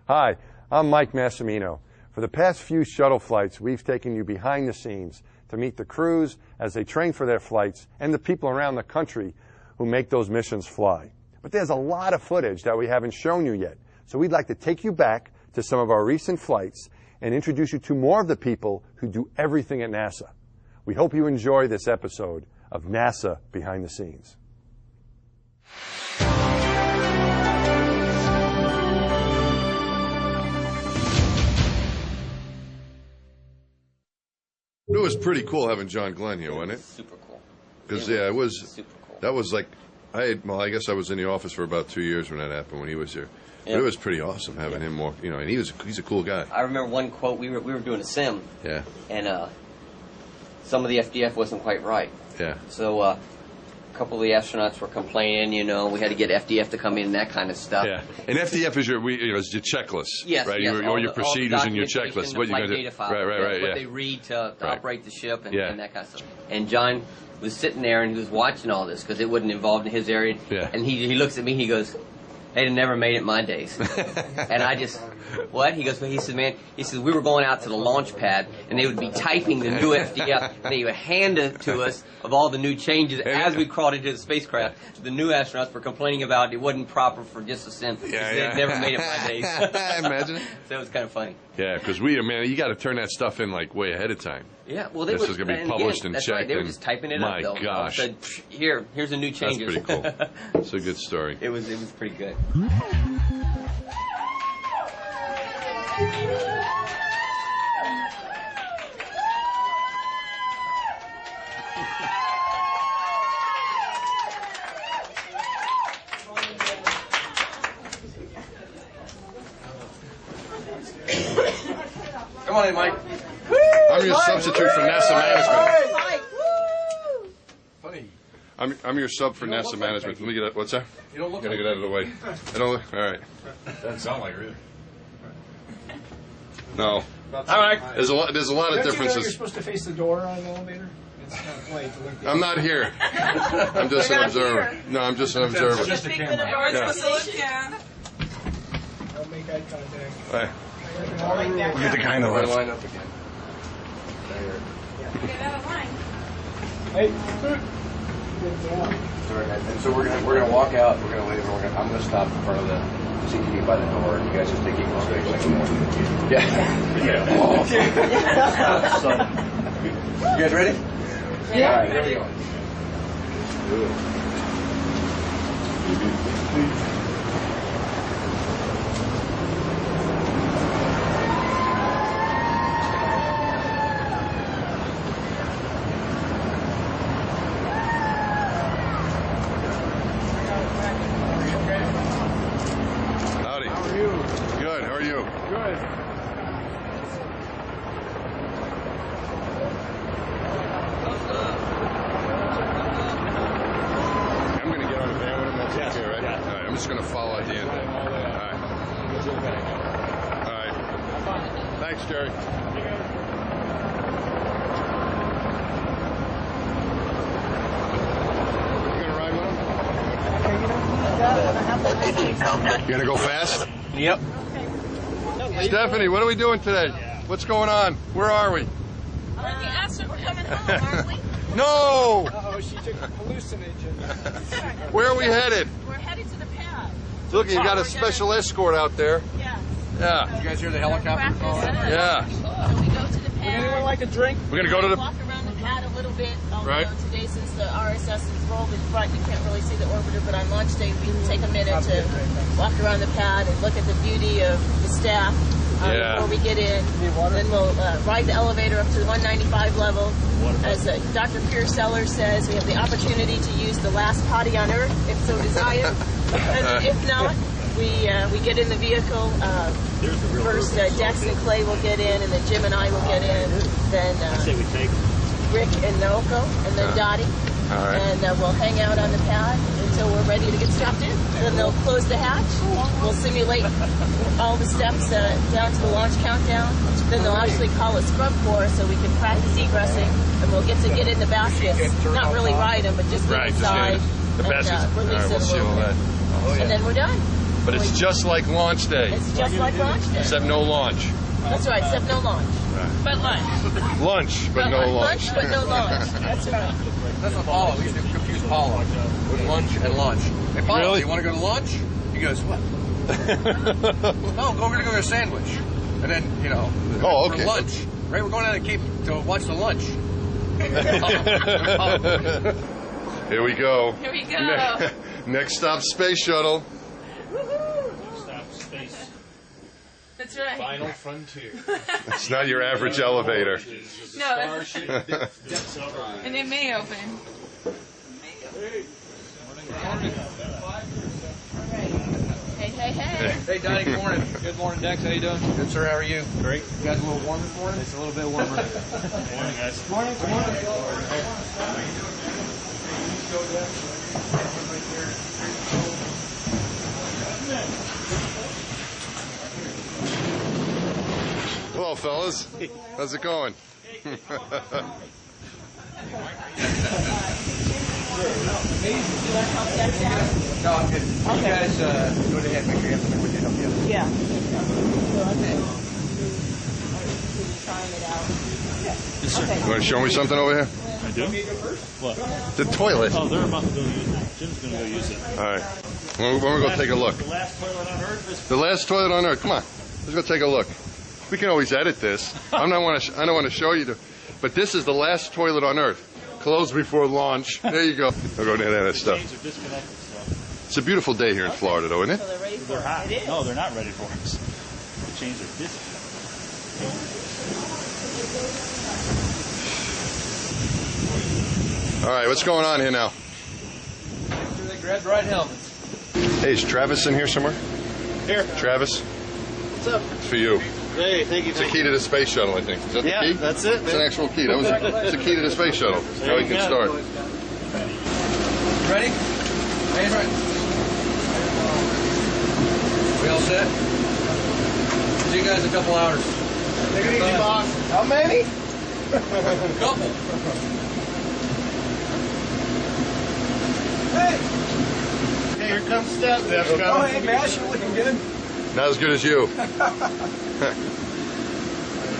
Hi, I'm Mike Massimino. For the past few shuttle flights, we've taken you behind the scenes to meet the crews as they train for their flights and the people around the country who make those missions fly. But there's a lot of footage that we haven't shown you yet, so we'd like to take you back to some of our recent flights and introduce you to more of the people who do everything at NASA. We hope you enjoy this episode of NASA Behind the Scenes. It was pretty cool having John Glenn here, wasn't it? Super cool. Because, yeah, it was super cool. That was like, I guess I was in the office for about 2 years when that happened, when he was here. But it was pretty awesome having him walk, you know, and he's a cool guy. I remember one quote, we were doing a sim. Yeah. And some of the FDF wasn't quite right. Yeah. So a couple of the astronauts were complaining, you know, we had to get FDF to come in and that kind of stuff. Yeah. And FDF is your checklist. Yes, right? yes. Or your procedures and your checklist. What you're going to do. Right. What they read to operate the ship and that kind of stuff. And John was sitting there and he was watching all this because it wasn't involved in his area. Yeah. And he looks at me, he goes, they'd have never made it my days. And I just, what? He goes, he said, man, he says, we were going out to the launch pad, and they would be typing the new FDF, and they would hand it to us of all the new changes as we crawled into the spacecraft. The new astronauts were complaining about it wasn't proper for just a sim. They'd never made it my days. Imagine it. So it was kind of funny. Yeah, because you got to turn that stuff in like way ahead of time. Yeah, well, this is going to be published and checked. Right, they were just typing it up. My gosh! Said, here's a new change. That's pretty cool. It's a good story. It was pretty good. Come on in, Mike. I'm your substitute for NASA management. Funny. I'm your sub for NASA management. Let me get that. What's that? You don't look. Gotta get out of the way. I don't look. All right. Doesn't sound like it. No. All right. There's a lot of differences. You know you're supposed to face the door on the elevator? It's not polite to look. I'm not here. I'm just an observer. No, I'm just an observer. It's just a camera. Don't make eye contact. Right. We'll get the guy in the left. Line up again. Get out of line. Hey. And so we're gonna walk out. We're gonna leave. I'm gonna stop in front of the CTV by the door. You guys just take equal space. Yeah. You guys ready? Yeah. All right. Here we go. Howdy. How are you? Good. How are you? Good. I'm going to get on the van with him. That's okay, right? Yeah. All right. I'm just going to follow at the end. All right. All right. Thanks, Jerry. You going to ride with him? You going to go fast? Yep. Stephanie, what are we doing today? What's going on? Where are we? We're coming home, aren't we? No! Uh-oh, she took a hallucinogen. Where are we headed? We're headed to the pad. Look, you got a special escort out there. Yeah. Yeah. You guys hear the helicopter call? Yeah. So we go to the pad. Anyone like a drink? We're going to go to the... Walk around the pad a little bit. Right. Today, since the RSS is rolled in front, you can't really see the orbiter, but on launch day, we can take a minute to walk around the pad and look at the beauty of the staff before we get in. Then we'll ride the elevator up to the 195 level. As Dr. Pierce Sellers says, we have the opportunity to use the last potty on Earth, if so desired. And if not, we get in the vehicle. First, Dex and Clay will get in, and then Jim and I will get in. Then Rick and Naoko, and then Dottie. All right. And we'll hang out on the pad until we're ready to get strapped in. Then they'll close the hatch. We'll simulate all the steps down to the launch countdown. Then they'll actually call a scrub corps so we can practice egressing, and we'll get in the baskets. Not really ride them, but just get inside the baskets. and release it a little bit. And then we're done. But it's just like launch day. It's just like launch day. Except no launch. That's right, except no launch. But lunch. Lunch, but no launch. Lunch, but no launch. That's right. That's what Paulo. We used to confuse Paulo with lunch and lunch. Hey, Paulo, Really? you want to go to lunch? He goes, what? No, we're going to go get a sandwich. And then, you know, Oh, for okay. lunch. Right, we're going down to Cape to watch the lunch. Here we go. Here we go. Next stop, Space Shuttle. Stop space. That's right. Final frontier. It's not your average elevator. No, Starship depths of and it may open. Hey, hey, hey. Hey, Donnie, good morning. Good morning, Dex. How you doing? Good, sir. How are you? Great. You guys a little warm this morning? It's a little bit warmer. Morning, guys. Hello, fellas. How's it going? No, I'm good. You guys go ahead. Make sure you have something with you. Help you out. Yeah. Trying it out. You want to show me something over here? I do? What? The toilet. Oh, they're about to go use it. Jim's going to go use it. All right. We're going to go take a look. The last toilet on Earth is... The last toilet on Earth. Come on. Let's go take a look. We can always edit this. I don't want to show you, but this is the last toilet on Earth. Closed before launch. There you go. We'll go into that stuff. Chains are disconnected, so... It's a beautiful day here in Florida, though, isn't it? So they're ready for They're it. hot. It is. No, they're not ready for us. The chains are disconnected. All right, what's going on here now? Make sure they grab the right helmets. Hey, is Travis in here somewhere? Here. Travis? What's up? It's for you. Hey, thank you. It's a key to the space shuttle, I think. Is that the key? That's it, It's an man. actual key. It's a key to the space shuttle. Now we can start. Ready? Hands right. We all set? See you guys in a couple hours. Take it easy, boss. How many? Couple. Hey, here comes Steph. Steph's coming. Oh, hey, Mash, you're looking good. Not as good as you. Hey,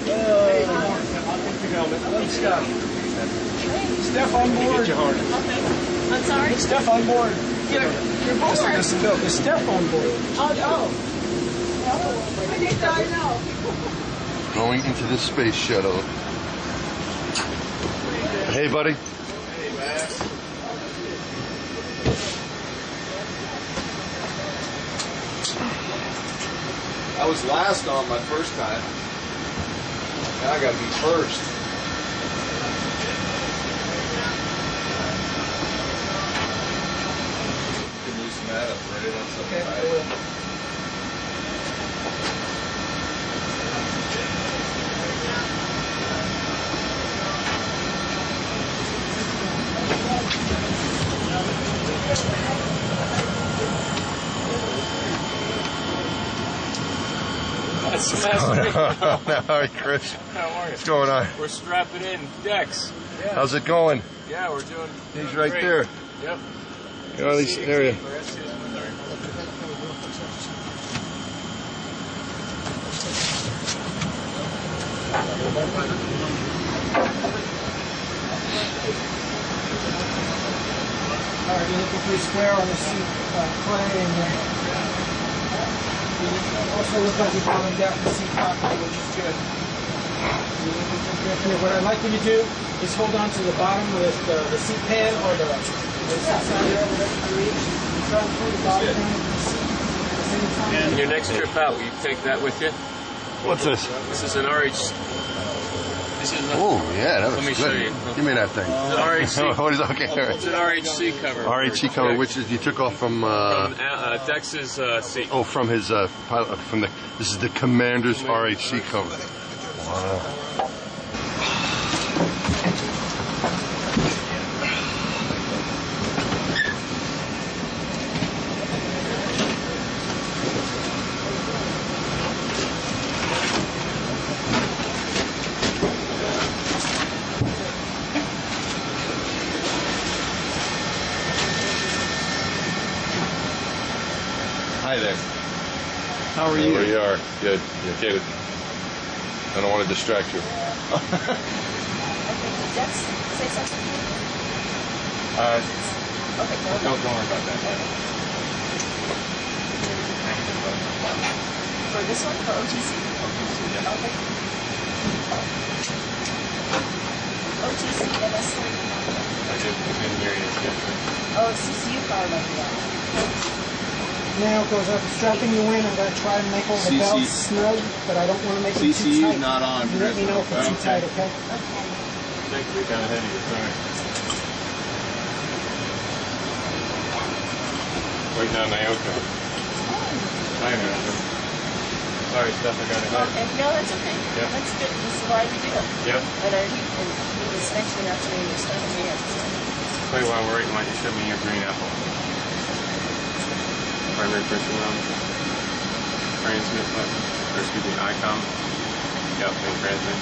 good morning. I'll take your helmet. Let's Steph. Steph on board. Get your harness. Okay. I'm sorry? Steph on board. You're bored. Listen, no, is Steph on board? Oh, no. I know. Going into the space shuttle. Hey, buddy. Hey, Max. I was last on my first time. Now I gotta be first. You can loosen that up, right? That's okay. That's All right, Chris. How are you? What's going on? We're strapping in Dex. Yeah, How's it going? yeah, we're doing. He's right great. there. Yep. You know, this area. All right, you're looking pretty square on the seat, Clay, and you also look like you're going down the seat pocket, which is good. What I'd like you to do is hold on to the bottom of the seat pan or the seat side there, whatever you reach. Try and pull the bottom pan of the seat at the same time. And your next trip out, will you take that with you? What's this? This is an RH. This is an, Oh, yeah, that Let me looks show good. you. Give me that thing. RHC. What is okay? All It's an RHC cover. right. RHC cover, Dex. which is you took off from Dex's seat. oh, from his pilot, from the. This is the commander's RHC cover. Wow. Hi there. How are There you? you are. Good. Okay. I don't want to distract you. Dex, say something. Okay, Don't worry about that. For this one, for OTC? Okay. OTC MS3. I didn't hear you. Oh, CCU power might be on. Now, because I'm strapping you in, I'm going to try and make all the CC belts snug, but I don't want to make them too CCU's tight. not on. You let me know if it's too tight, okay? Thank you. Kind of ahead of you. Sorry. Waiting on Naoka. Hi, Naoka. Sorry, stuff I got ahead. Okay, no, that's okay. Yep. That's good. This is why we do it. Yep. And he was mentioning after me, you're starting me up. Tell you while we're waiting, why don't you show me your green apple? Primary printing room. Transmit button. Or excuse me, ICOM. Yep, and transmit.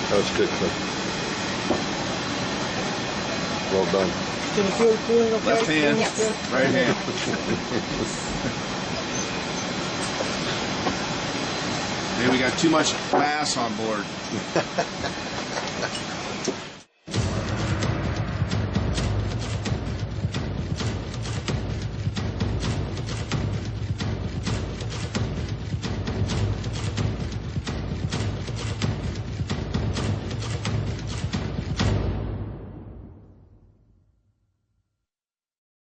That was good, Cliff. Well done. Can you feel the cooling okay? Left hand, Feeling's good? right hand. Hey, we got too much mass on board.